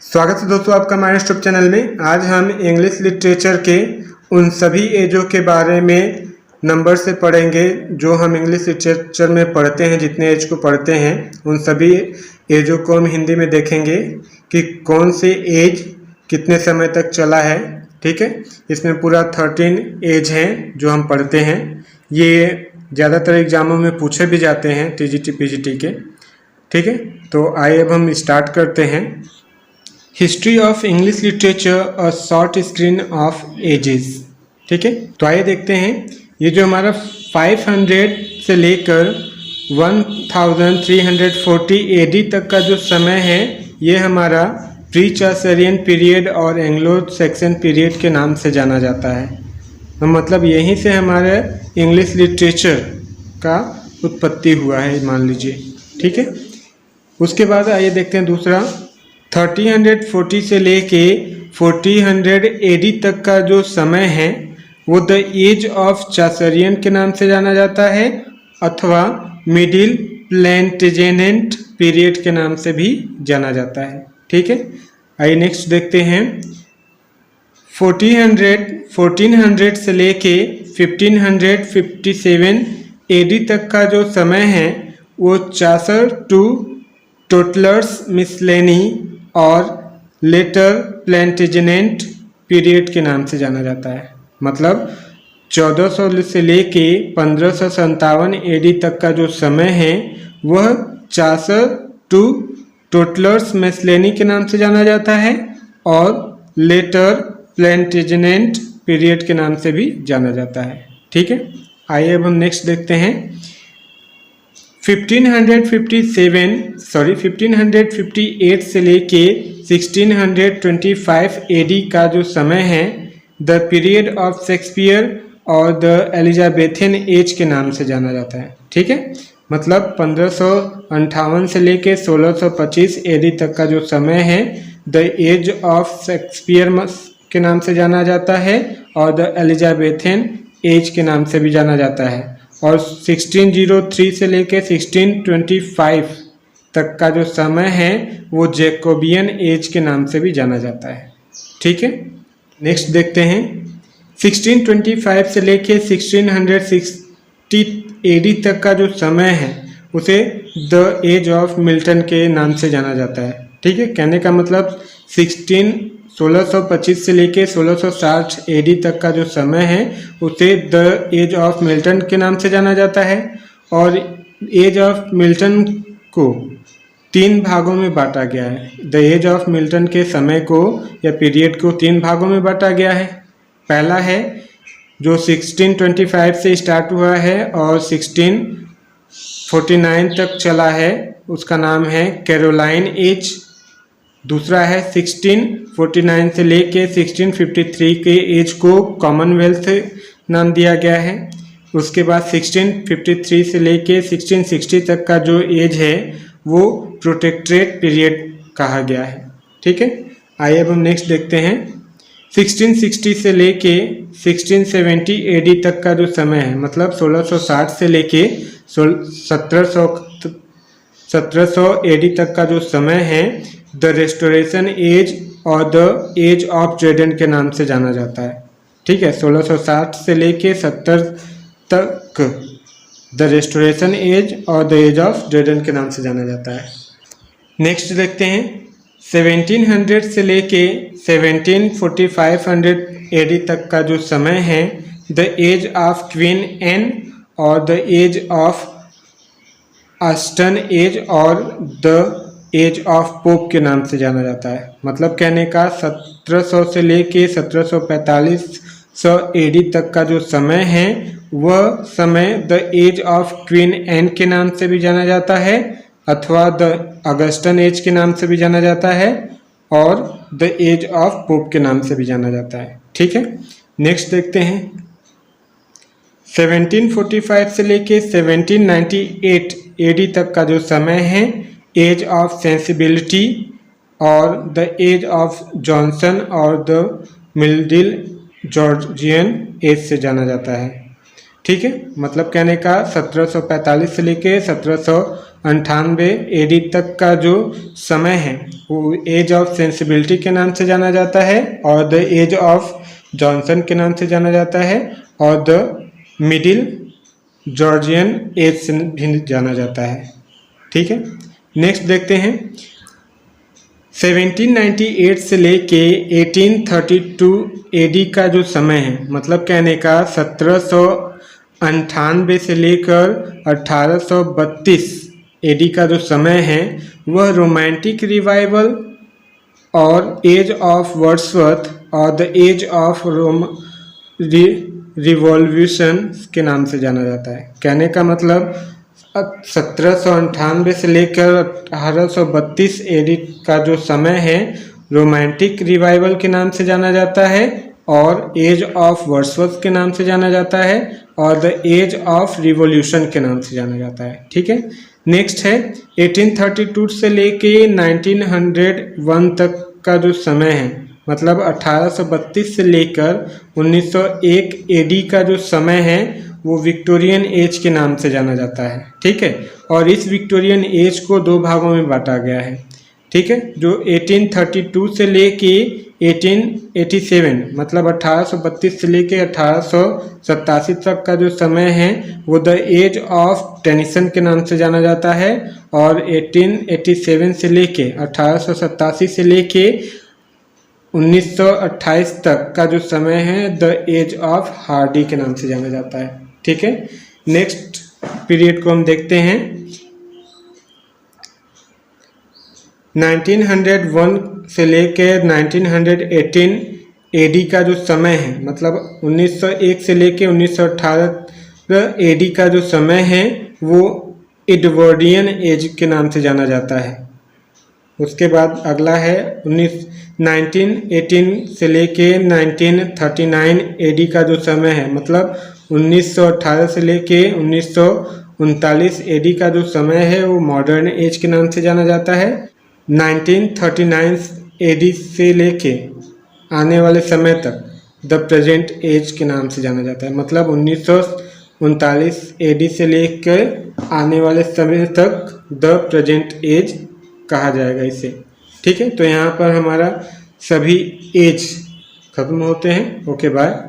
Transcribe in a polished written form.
स्वागत है दोस्तों आपका हमारे यूट्यूब चैनल में। आज हम इंग्लिश लिटरेचर के उन सभी एजों के बारे में नंबर से पढ़ेंगे जो हम इंग्लिश लिटरेचर में पढ़ते हैं। जितने एज को पढ़ते हैं उन सभी एजों को हम हिंदी में देखेंगे कि कौन से एज कितने समय तक चला है। ठीक है, इसमें पूरा 13 एज हैं जो हम पढ़ते हैं। ये ज़्यादातर एग्जामों में पूछे भी जाते हैं टीजीटी पीजीटी के। ठीक है, तो आइए अब हम स्टार्ट करते हैं। History of English literature a short screen of ages. ठीक है, तो आइए देखते हैं। ये जो हमारा 500 से लेकर 1340 एडी तक का जो समय है ये हमारा प्री चार्सरियन पीरियड और एंग्लो सैक्सन पीरियड के नाम से जाना जाता है। तो मतलब यहीं से हमारे इंग्लिश लिटरेचर का उत्पत्ति हुआ है, मान लीजिए। ठीक है, उसके बाद आइए देखते हैं दूसरा। 1340 से लेके 1400 एडी तक का जो समय है वो द एज ऑफ चार्सरियन के नाम से जाना जाता है अथवा मिडिल प्लेंटेजेनेंट पीरियड के नाम से भी जाना जाता है। ठीक है, आइए नेक्स्ट देखते हैं। 1400 से लेके 1557 एडी तक का जो समय है वो चार्सर टू टोटलर्स मिसलेनी और लेटर प्लेंटेजेनेंट पीरियड के नाम से जाना जाता है। मतलब 1400 से लेके 1557 एडी तक का जो समय है वह चार्सर टू टोटलर्स मिसलेनी के नाम से जाना जाता है और लेटर प्लेंटेजेनेंट पीरियड के नाम से भी जाना जाता है। ठीक है, आइए अब हम नेक्स्ट देखते हैं। 1558 से लेके 1625 एडी का जो समय है द पीरियड ऑफ शेक्सपियर और द एलिजाबेथन एज के नाम से जाना जाता है। ठीक है, मतलब 1558 से लेके 1625 एडी तक का जो समय है द एज ऑफ शेक्सपियर के नाम से जाना जाता है और द एलिजाबेथन एज के नाम से भी जाना जाता है। और 1603 से लेके 1625 तक का जो समय है वो जैकोबियन एज के नाम से भी जाना जाता है। ठीक है, नेक्स्ट देखते हैं। 1625 से लेके 1660 एडी तक का जो समय है उसे द एज ऑफ मिल्टन के नाम से जाना जाता है। ठीक है, कहने का मतलब 1625 से लेके 1660 एडी तक का जो समय है उसे द एज ऑफ मिल्टन के नाम से जाना जाता है। और एज ऑफ मिल्टन को 3 भागों में बांटा गया है। द एज ऑफ मिल्टन के समय को या पीरियड को 3 भागों में बांटा गया है। पहला है जो 1625 से स्टार्ट हुआ है और 1649 तक चला है, उसका नाम है कैरोलाइन एज। दूसरा है 1649 से लेके 1653 के एज को कॉमनवेल्थ नाम दिया गया है। उसके बाद 1653 से लेके 1660 तक का जो एज है वो प्रोटेक्ट्रेट पीरियड कहा गया है। ठीक है, आइए अब हम नेक्स्ट देखते हैं। 1660 से लेके 1670 एडी तक का जो समय है, मतलब 1660 से लेके 1700 एडी तक का जो समय है द रेस्टोरेशन एज और द एज ऑफ ड्रेडन के नाम से जाना जाता है। ठीक है, 1660 से लेके 70 तक द रेस्टोरेशन एज और द एज ऑफ ड्रेडन के नाम से जाना जाता है। नेक्स्ट देखते हैं। 1700 से लेके 1745 एडी तक का जो समय है the age of queen Anne और the age of Augustan age और द एज ऑफ पोप के नाम से जाना जाता है। मतलब कहने का 1700 से लेके 1745 एडी तक का जो समय है वह समय the age of queen Anne के नाम से भी जाना जाता है अथवा द अगस्टन एज के नाम से भी जाना जाता है और द एज ऑफ पोप के नाम से भी जाना जाता है। ठीक है, नेक्स्ट देखते हैं। 1745 से लेके 1798 एडी तक का जो समय है एज ऑफ सेंसिबिलिटी और द एज ऑफ जॉनसन और द मिडिल जॉर्जियन एज से जाना जाता है। ठीक है, मतलब कहने का 1745 से लेके 1798 एडी तक का जो समय है वो एज ऑफ सेंसिबिलिटी के नाम से जाना जाता है और द एज ऑफ जॉनसन के नाम से जाना जाता है और द मिडिल जॉर्जियन एज से भी जाना जाता है। ठीक है, नेक्स्ट देखते हैं 1798 से लेके 1832 एडी का जो समय है, मतलब कहने का 1798 से लेकर 1832 एडी का जो समय है वह रोमांटिक रिवाइवल और एज ऑफ वर्ड्सवर्थ और द एज ऑफ रिवॉल्यूशन के नाम से जाना जाता है। कहने का मतलब 1798 से लेकर 1832 एडी का जो समय है रोमांटिक रिवाइवल के नाम से जाना जाता है और एज ऑफ वर्ड्सवर्थ के नाम से जाना जाता है और द एज ऑफ रिवॉल्यूशन के नाम से जाना जाता है। ठीक है, नेक्स्ट है 1832 से लेके 1901 तक का जो समय है, मतलब 1832 से लेकर 1901 एडी का जो समय है वो विक्टोरियन एज के नाम से जाना जाता है। ठीक है, और इस विक्टोरियन एज को दो भागों में बांटा गया है। ठीक है, जो 1832 से लेके 1887 मतलब 1832 से लेके 1887 तक का जो समय है वो द एज ऑफ टेनिसन के नाम से जाना जाता है और 1887 से लेके 1887 से लेके 1928 तक का जो समय है द एज ऑफ हार्डी के नाम से जाना जाता है। ठीक है, नेक्स्ट पीरियड को हम देखते हैं 1901 से लेकर 1918 एडी का जो समय है, मतलब 1901 से लेकर 1918 एडी का जो समय है वो एडवर्डियन एज के नाम से जाना जाता है। उसके बाद अगला है 1918 से लेके 1939 एडी का जो समय है, मतलब 1918 से लेके 1939 एडी का जो समय है वो मॉडर्न एज के नाम से जाना जाता है। 1939 एडी से लेके आने वाले समय तक द प्रेजेंट एज के नाम से जाना जाता है, मतलब 1939 एडी से लेकर आने वाले समय तक द प्रेजेंट एज कहा जाएगा इसे। ठीक है, तो यहाँ पर हमारा सभी एज खत्म होते हैं। Okay, bye.